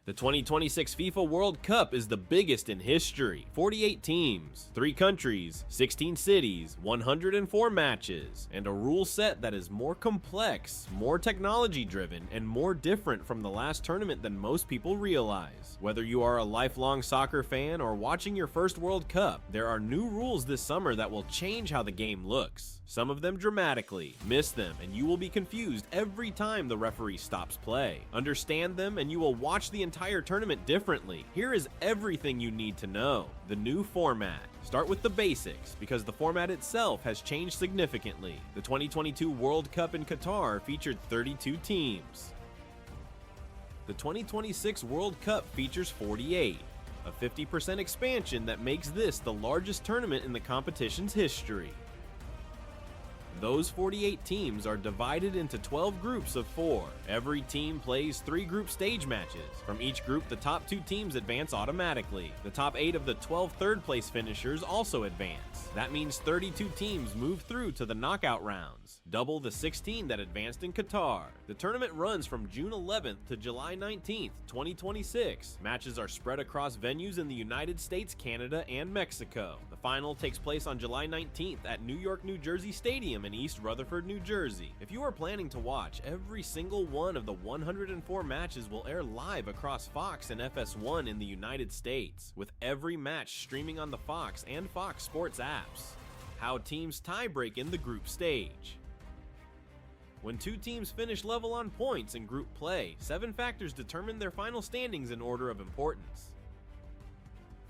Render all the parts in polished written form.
The 2026 FIFA World Cup is the biggest in history. 48 teams, 3 countries, 16 cities, 104 matches, and a rule set that is more complex, more technology-driven, and more different from the last tournament than most people realize. Whether you are a lifelong soccer fan or watching your first World Cup, there are new rules this summer that will change how the game looks. Some of them dramatically. Miss them and you will be confused every time the referee stops play. Understand them and you will watch the entire tournament differently. Here is everything you need to know. The new format. Start with the basics, because the format itself has changed significantly. The 2022 World Cup in Qatar featured 32 teams. The 2026 World Cup features 48, a 50% expansion that makes this the largest tournament in the competition's history. Those 48 teams are divided into 12 groups of 4. Every team plays 3 group stage matches. From each group, the top 2 teams advance automatically. The top 8 of the 12 third-place finishers also advance. That means 32 teams move through to the knockout rounds, double the 16 that advanced in Qatar. The tournament runs from June 11th to July 19th, 2026. Matches are spread across venues in the United States, Canada, and Mexico. The final takes place on July 19th at New York, New Jersey Stadium in East Rutherford, New Jersey. If you are planning to watch, every single one of the 104 matches will air live across Fox and FS1 in the United States, with every match streaming on the Fox and Fox Sports apps. How teams tie-break in the group stage. When 2 teams finish level on points in group play, 7 factors determine their final standings in order of importance.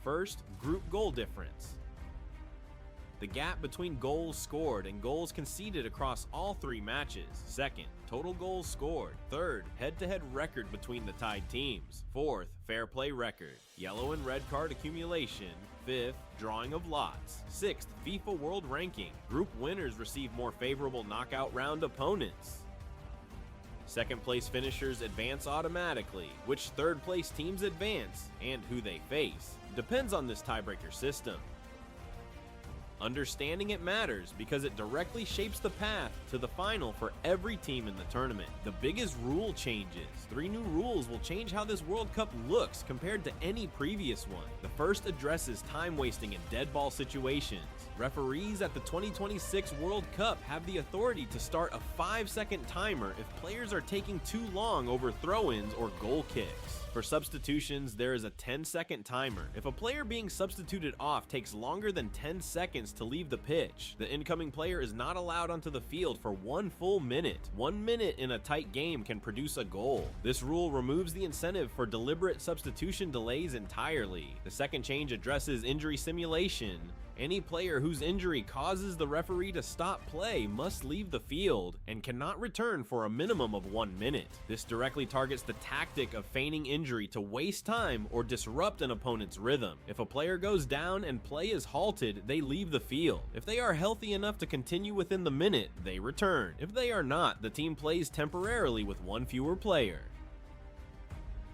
First, group goal difference. The gap between goals scored and goals conceded across all 3 matches. Second, total goals scored. Third, head-to-head record between the tied teams. Fourth, fair play record. Yellow and red card accumulation. Fifth, drawing of lots. Sixth, FIFA World Ranking. Group winners receive more favorable knockout round opponents. Second place finishers advance automatically. Which third place teams advance and who they face depends on this tiebreaker system. Understanding it matters because it directly shapes the path to the final for every team in the tournament. The biggest rule changes. 3 new rules will change how this World Cup looks compared to any previous one. The first addresses time wasting in dead ball situations. Referees at the 2026 World Cup have the authority to start a 5-second timer if players are taking too long over throw-ins or goal kicks. For substitutions, there is a 10-second timer. If a player being substituted off takes longer than 10 seconds to leave the pitch, the incoming player is not allowed onto the field for 1 full minute. 1 minute in a tight game can produce a goal. This rule removes the incentive for deliberate substitution delays entirely. The second change addresses injury simulation. Any player whose injury causes the referee to stop play must leave the field and cannot return for a minimum of 1 minute. This directly targets the tactic of feigning injury to waste time or disrupt an opponent's rhythm. If a player goes down and play is halted, they leave the field. If they are healthy enough to continue within the minute, they return. If they are not, the team plays temporarily with 1 fewer player.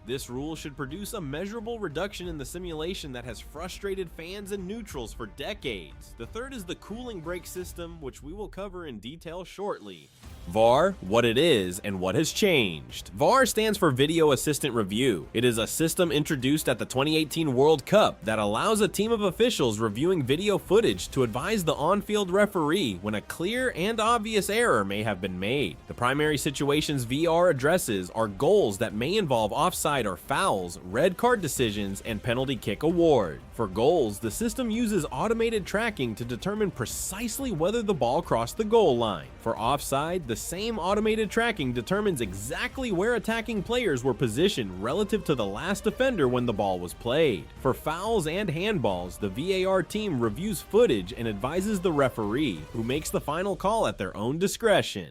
This rule should produce a measurable reduction in the simulation that has frustrated fans and neutrals for decades. The third is the cooling break system, which we will cover in detail shortly. VAR, what it is, and what has changed. VAR stands for Video Assistant Review. It is a system introduced at the 2018 World Cup that allows a team of officials reviewing video footage to advise the on-field referee when a clear and obvious error may have been made. The primary situations VAR addresses are goals that may involve offside or fouls, red card decisions, and penalty kick award. For goals, the system uses automated tracking to determine precisely whether the ball crossed the goal line. For offside, the same automated tracking determines exactly where attacking players were positioned relative to the last defender when the ball was played. For fouls and handballs, the VAR team reviews footage and advises the referee, who makes the final call at their own discretion.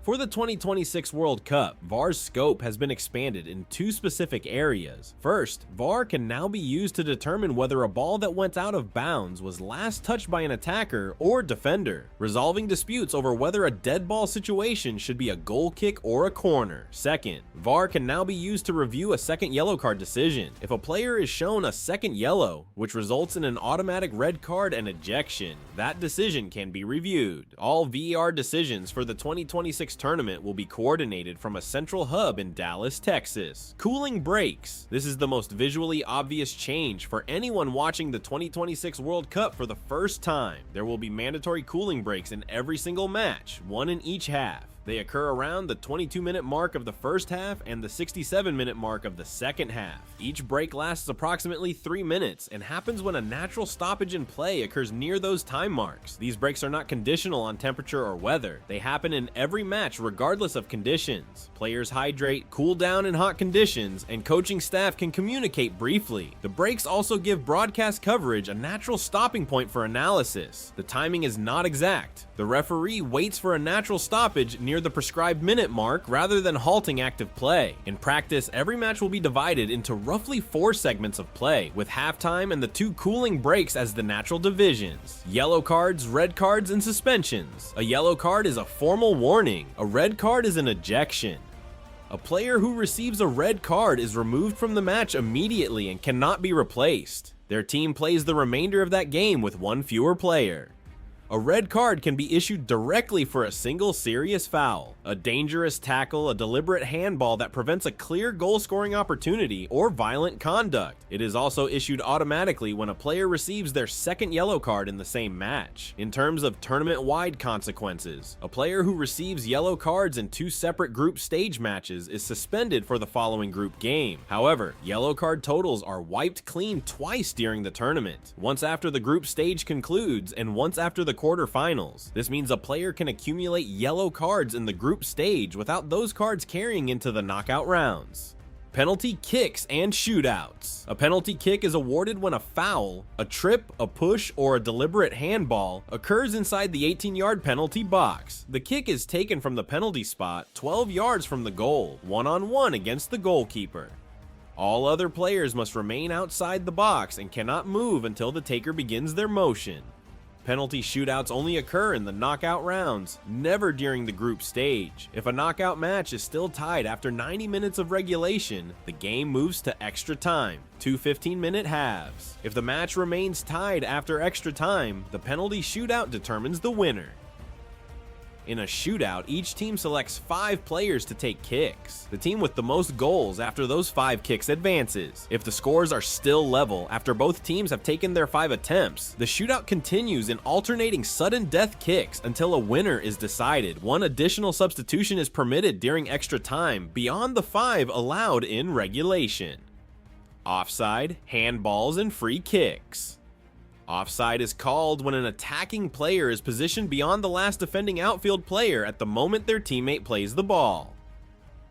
For the 2026 World Cup, VAR's scope has been expanded in 2 specific areas. First, VAR can now be used to determine whether a ball that went out of bounds was last touched by an attacker or defender, resolving disputes over whether a dead ball situation should be a goal kick or a corner. Second, VAR can now be used to review a second yellow card decision. If a player is shown a second yellow, which results in an automatic red card and ejection, that decision can be reviewed. All VAR decisions for the 2026 tournament will be coordinated from a central hub in Dallas, Texas. Cooling breaks. This is the most visually obvious change for anyone watching the 2026 World Cup for the first time. There will be mandatory cooling breaks in every single match, one in each half. They occur around the 22-minute mark of the first half and the 67-minute mark of the second half. Each break lasts approximately 3 minutes and happens when a natural stoppage in play occurs near those time marks. These breaks are not conditional on temperature or weather. They happen in every match regardless of conditions. Players hydrate, cool down in hot conditions, and coaching staff can communicate briefly. The breaks also give broadcast coverage a natural stopping point for analysis. The timing is not exact. The referee waits for a natural stoppage near the prescribed minute mark rather than halting active play. In practice, every match will be divided into roughly 4 segments of play, with halftime and the 2 cooling breaks as the natural divisions. Yellow cards, red cards, and suspensions. A yellow card is a formal warning. A red card is an ejection. A player who receives a red card is removed from the match immediately and cannot be replaced. Their team plays the remainder of that game with 1 fewer player. A red card can be issued directly for a single serious foul, a dangerous tackle, a deliberate handball that prevents a clear goal-scoring opportunity, or violent conduct. It is also issued automatically when a player receives their second yellow card in the same match. In terms of tournament-wide consequences, a player who receives yellow cards in 2 separate group stage matches is suspended for the following group game. However, yellow card totals are wiped clean twice during the tournament, once after the group stage concludes and once after the quarterfinals. This means a player can accumulate yellow cards in the group stage without those cards carrying into the knockout rounds. Penalty kicks and shootouts. A penalty kick is awarded when a foul, a trip, a push, or a deliberate handball occurs inside the 18-yard penalty box. The kick is taken from the penalty spot 12 yards from the goal, one-on-one against the goalkeeper. All other players must remain outside the box and cannot move until the taker begins their motion. Penalty shootouts only occur in the knockout rounds, never during the group stage. If a knockout match is still tied after 90 minutes of regulation, the game moves to extra time, 2 15-minute halves. If the match remains tied after extra time, the penalty shootout determines the winner. In a shootout, each team selects 5 players to take kicks. The team with the most goals after those 5 kicks advances. If the scores are still level after both teams have taken their 5 attempts, the shootout continues in alternating sudden death kicks until a winner is decided. 1 additional substitution is permitted during extra time beyond the 5 allowed in regulation. Offside, handballs, and free kicks. Offside is called when an attacking player is positioned beyond the last defending outfield player at the moment their teammate plays the ball.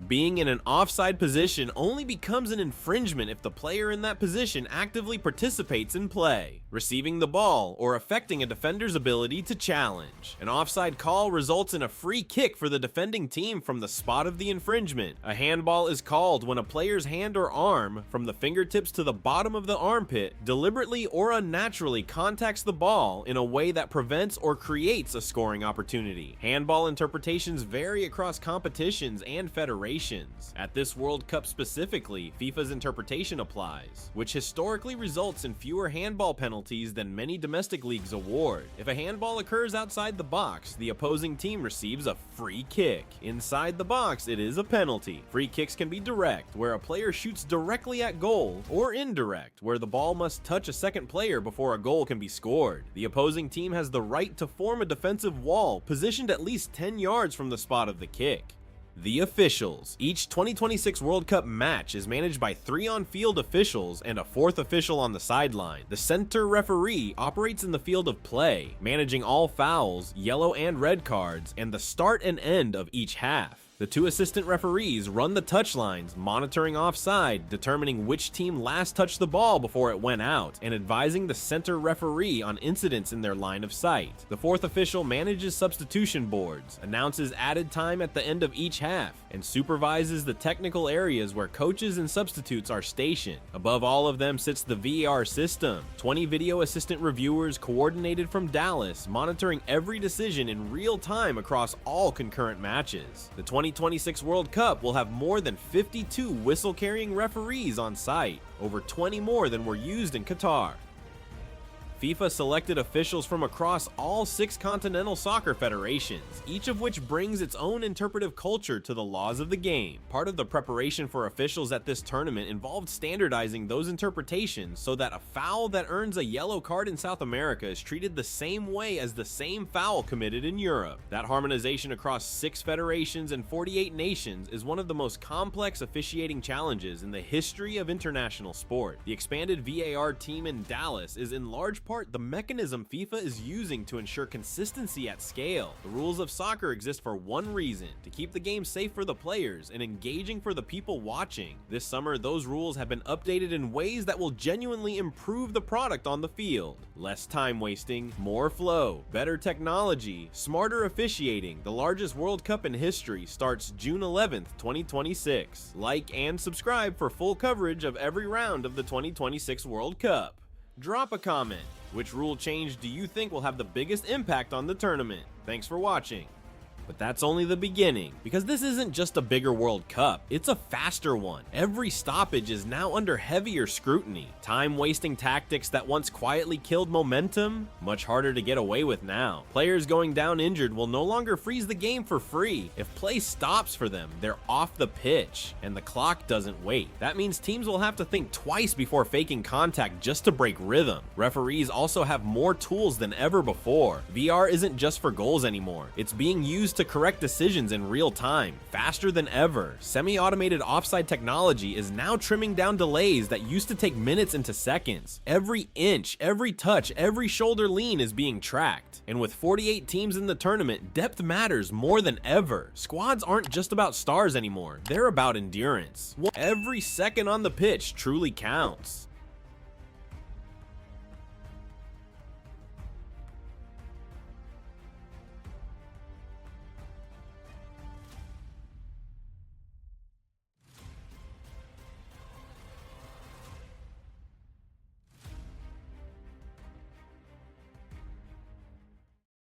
Being in an offside position only becomes an infringement if the player in that position actively participates in play, receiving the ball, or affecting a defender's ability to challenge. An offside call results in a free kick for the defending team from the spot of the infringement. A handball is called when a player's hand or arm, from the fingertips to the bottom of the armpit, deliberately or unnaturally contacts the ball in a way that prevents or creates a scoring opportunity. Handball interpretations vary across competitions and federations. At this World Cup specifically, FIFA's interpretation applies, which historically results in fewer handball penalties than many domestic leagues award. If a handball occurs outside the box, the opposing team receives a free kick. Inside the box, it is a penalty. Free kicks can be direct, where a player shoots directly at goal, or indirect, where the ball must touch a second player before a goal can be scored. The opposing team has the right to form a defensive wall positioned at least 10 yards from the spot of the kick. The officials. Each 2026 World Cup match is managed by 3 on-field officials and a 4th official on the sideline. The center referee operates in the field of play, managing all fouls, yellow and red cards, and the start and end of each half. The 2 assistant referees run the touchlines, monitoring offside, determining which team last touched the ball before it went out, and advising the center referee on incidents in their line of sight. The 4th official manages substitution boards, announces added time at the end of each half, and supervises the technical areas where coaches and substitutes are stationed. Above all of them sits the VAR system, 20 video assistant reviewers coordinated from Dallas, monitoring every decision in real time across all concurrent matches. The 2026 World Cup will have more than 52 whistle-carrying referees on site, over 20 more than were used in Qatar. FIFA selected officials from across all 6 continental soccer federations, each of which brings its own interpretive culture to the laws of the game. Part of the preparation for officials at this tournament involved standardizing those interpretations so that a foul that earns a yellow card in South America is treated the same way as the same foul committed in Europe. That harmonization across 6 federations and 48 nations is one of the most complex officiating challenges in the history of international sport. The expanded VAR team in Dallas is in large part the mechanism FIFA is using to ensure consistency at scale. The rules of soccer exist for one reason: to keep the game safe for the players and engaging for the people watching. This summer, those rules have been updated in ways that will genuinely improve the product on the field. Less time wasting, more flow, better technology, smarter officiating. The largest World Cup in history starts June 11th, 2026. Like and subscribe for full coverage of every round of the 2026 World Cup. Drop a comment. Which rule change do you think will have the biggest impact on the tournament? Thanks for watching. But that's only the beginning, because this isn't just a bigger World Cup, it's a faster one. Every stoppage is now under heavier scrutiny. Time-wasting tactics that once quietly killed momentum, much harder to get away with now. Players going down injured will no longer freeze the game for free. If play stops for them, they're off the pitch, and the clock doesn't wait. That means teams will have to think twice before faking contact just to break rhythm. Referees also have more tools than ever before. VR isn't just for goals anymore. It's being used to correct decisions in real time, faster than ever. Semi-automated offside technology is now trimming down delays that used to take minutes into seconds. Every inch, every touch, every shoulder lean is being tracked. And with 48 teams in the tournament, depth matters more than ever. Squads aren't just about stars anymore, they're about endurance. Every second on the pitch truly counts.